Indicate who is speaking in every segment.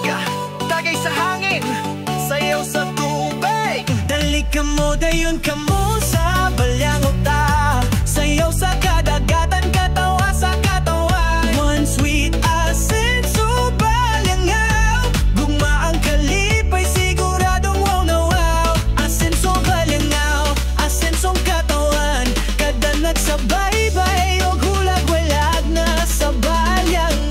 Speaker 1: tubig, tagay sa hangin, sayaw sa tubig.
Speaker 2: Dali ka mo, dayon ka mo sa balyanguta, sayaw sa kadagatan, katawa sa katawan. One sweet asenso balyangaw, gugma ang kalipay, siguradong wow na wow. Asensong balyangaw, asensong katawan, kada nagsabaybay o gulag-walag na sa balyangaw.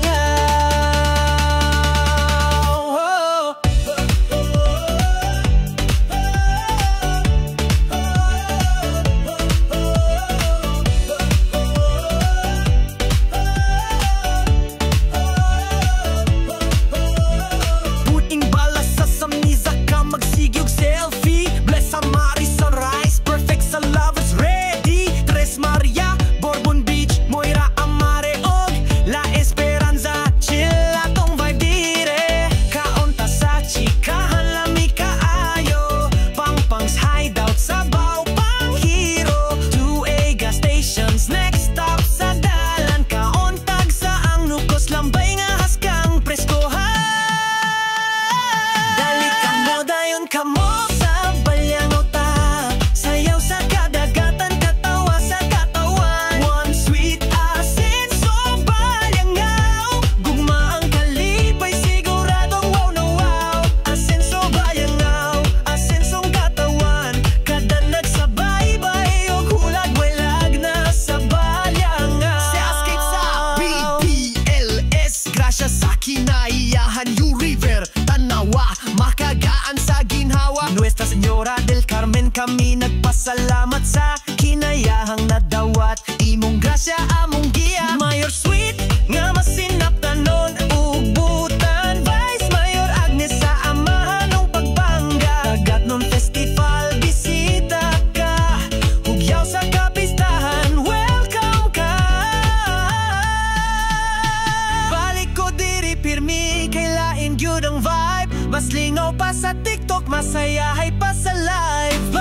Speaker 2: Puting bala sa samniza ka, magsigyog selfie. Bless sa Marisa Rice, perfect sa lovers ready. Tres Maria, Bourbon Beach, Moira Amare og La Esperanza. Chill atong vibe dire, kaunta sa chikahan lami kaayo. Pangpang's hideout sa Bao pang hero. 2A gas stations, next stop sa dalan. Kauntag sa ang nukos, lambay nga haskang preskohan. Dali ka mo, dayon ka mo sa balyanguta, sayaw sa kadagatan, katawa sa katawan. One sweet asenso balyangaw, gugma ang kalipay, siguradong wow na wow. Asenso balyangaw, asensong katawan, kada nagsabaybay o hulag-walag na sa balyangaw.
Speaker 1: Si Ascape sa BPLS, grasya sa kinaiyahan, New River, Tanawa, makagaan sa ginhawa.
Speaker 2: Nuestra Señora del Carmen, kami nagpasalamat sa kinayahang nadawat. Imong grasya among giya, Mayor Sweet nga masinaptanon ubutan. Vice Mayor Agnes sa amahan ng pagbangga. Kagat nun festival, bisita ka, hugyaw sa kapistahan, welcome ka. Balik ko diri pirmi, kailain gyud ang vibe. Mas lingaw pa sa TikTok, masayahay pa sa live.